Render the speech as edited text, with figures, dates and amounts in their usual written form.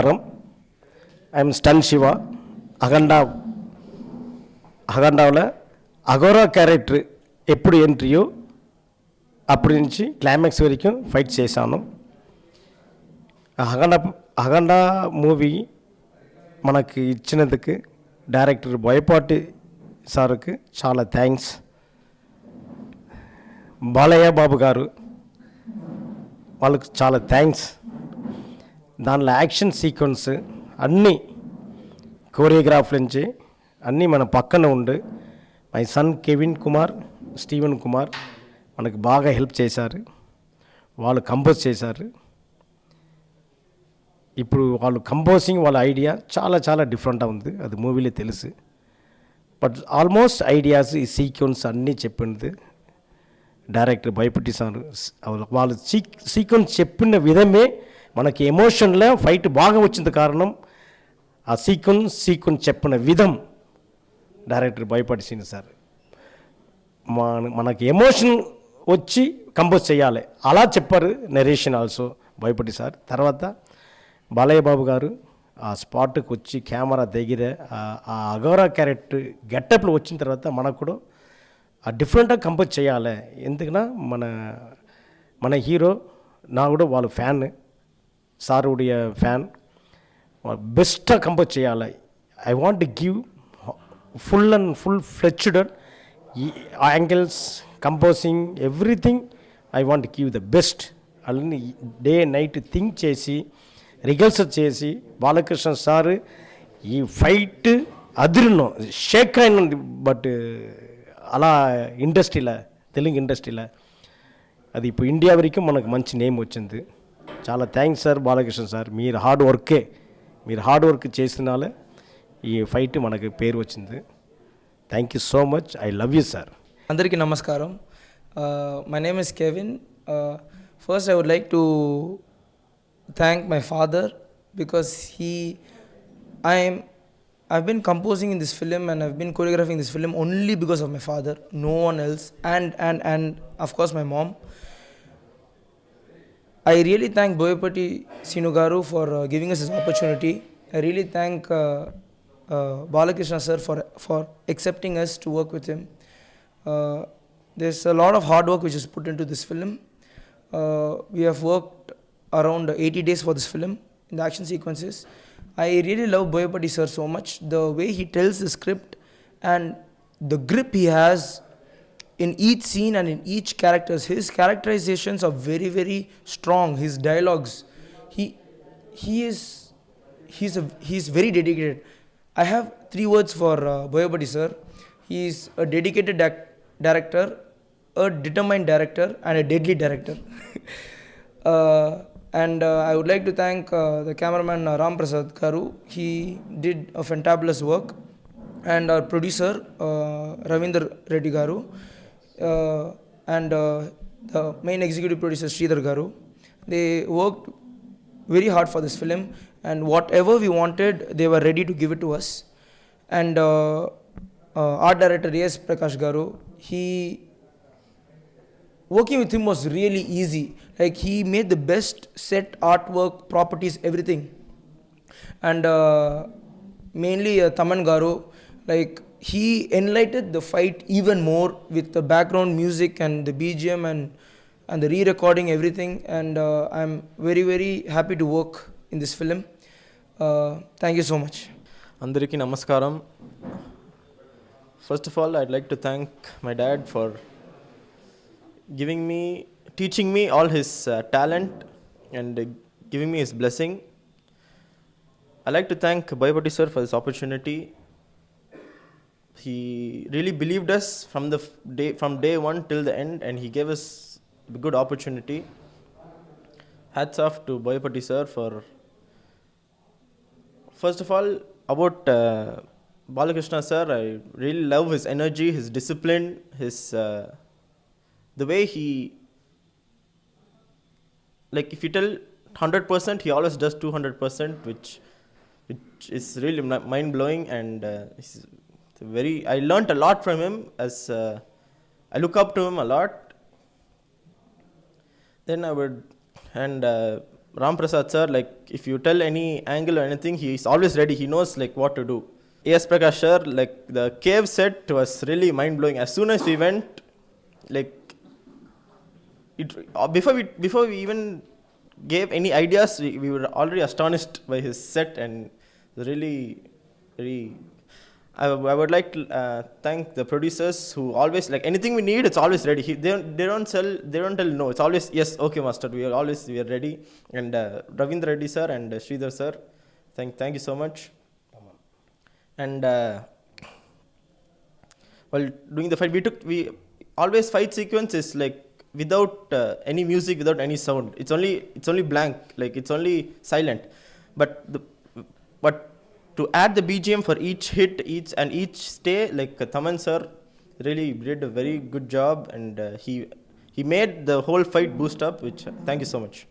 I'm Stan Shiva. అఖండాவில் Aghora character ఎప్పుడు ఎంట్రీయో అప్పటి నుంచి క్లైమాక్స్ వరకు ఫైట్ చేశాను. అఖండ మూవీ మనకి ఇచ్చినందుకు డైరెక్టర్ బోయపాటి సార్కి చాలా థ్యాంక్స్. బాలయ్య బాబు గారు వాళ్ళకి చాలా థ్యాంక్స్. దానిలో యాక్షన్ సీక్వెన్స్ అన్నీ కోరియోగ్రాఫ్ నుంచి అన్నీ మన పక్కన ఉండి my son Kevin Kumar, Steven Kumar మనకు బాగా హెల్ప్ చేశారు. వాళ్ళు కంపోజ్ చేశారు. ఇప్పుడు వాళ్ళు కంపోజింగ్ వాళ్ళ ఐడియా చాలా చాలా డిఫరెంట్గా ఉంది, అది మూవీలో తెలుసు. బట్ ఆల్మోస్ట్ ఐడియాస్ ఈ సీక్వెన్స్ అన్నీ చెప్పింది డైరెక్టర్ భయపట్టి సార్. వాళ్ళు సీక్వెన్స్ చెప్పిన విధమే మనకి ఎమోషన్లో ఫైట్ బాగా వచ్చింది. కారణం ఆ సీక్వెన్స్ చెప్పిన విధం డైరెక్టర్ భయపట్టి సీన్ సార్. మనకి ఎమోషన్ వచ్చి కంపోజ్ చేయాలి అలా చెప్పారు నరేషన్ ఆల్సో భయపట్టి సార్. తర్వాత బాలయ్య బాబు గారు ఆ స్పాట్కి వచ్చి కెమెరా దగ్గర ఆ అగోరా క్యారెక్టర్ గెటప్లో వచ్చిన తర్వాత మనకు కూడా ఆ డిఫరెంట్గా కంపోజ్ చేయాలి. ఎందుకన్నా మన హీరో నా కూడా వాళ్ళ ఫ్యాన్, సారుடைய ఫ్యాన్, బెస్ట్గా కంపోజ్ చేయాలి. I want to give full fledged angles, composing, everything I want give the best. అలాని డే నైట్ థింక్ చేసి రిహర్సల్ చేసి బాలకృష్ణ సార్ ఈ ఫైట్ అదిరినో షేక్ అయినంది. బట్ అలా ఇండస్ట్రీలో, తెలుగు ఇండస్ట్రీలో అది ఇప్పుడు ఇండియా వరకు మనకు మంచి నేమ్ వచ్చింది. చాలా థ్యాంక్స్ సార్ బాలకృష్ణ సార్. మీరు హార్డ్ వర్క్ చేసినాలే ఈ ఫైట్ మనకు పేరు వచ్చింది. Thank you so much. I love you sir. అందరికీ నమస్కారం. My name is Kevin. First I would like to thank my father because I've been composing in this film and I've been choreographing this film only because of my father, no one else, and of course my mom. I really thank Boyapati Sinu Garu for giving us this opportunity. I really thank Balakrishna sir for accepting us to work with him. There's a lot of hard work which is put into this film. We have worked around 80 days for this film in the action sequences. I really love Boyapati sir so much. The way he tells the script and the grip he has in each scene and in each characters. His characterizations are very, very strong. His dialogues, he's very dedicated. I have 3 words for Boyapati sir. He is a dedicated director, a determined director, and a deadly director. I would like to thank the cameraman Ram Prasad Garu. He did a fantabulous work, and our producer Ravindra Reddy Garu, and the main executive producer Sridhar Garu. They worked very hard for this film, and whatever we wanted, they were ready to give it to us. And art director A.S. Prakash Garu, working with him was really easy. Like, he made the best set, artwork, properties, everything. And mainly Taman Garu, like, he enlightened the fight even more with the background music and the BGM and the re-recording, everything. And I'm very, very happy to work in this film. Thank you so much. Andariki namaskaram. First of all, I'd like to thank my dad for teaching me all his talent and giving me his blessing. I like to thank Boyapati sir for this opportunity. He really believed us from day one till the end, and he gave us a good opportunity. Hats off to Boyapati sir for. First of all, about Balakrishna sir, I really love his energy, his discipline, the way he, like, if you tell 100%, he always does 200%, which is really mind-blowing. And I learnt a lot from him, as I look up to him a lot. Then I would, and Ram Prasad sir, like if you tell any angle or anything, he is always ready. He knows like what to do. Yes, Prakash sir, like the cave set was really mind blowing. As soon as we went, like it before we even gave any ideas, we were already astonished by his set, and really, really. I would like to thank the producers who always like anything we need, it's always ready. They don't tell no. It's always yes, okay, master. We are ready. And Ravindra Reddy sir and Sridhar sir, thank you so much. And while doing the fight, we always fight sequence is like without any music, without any sound. It's only blank, like it's only silent. But to add the BGM for each hit, each stay, like Thaman sir really did a very good job, and he made the whole fight boost up. Which thank you so much.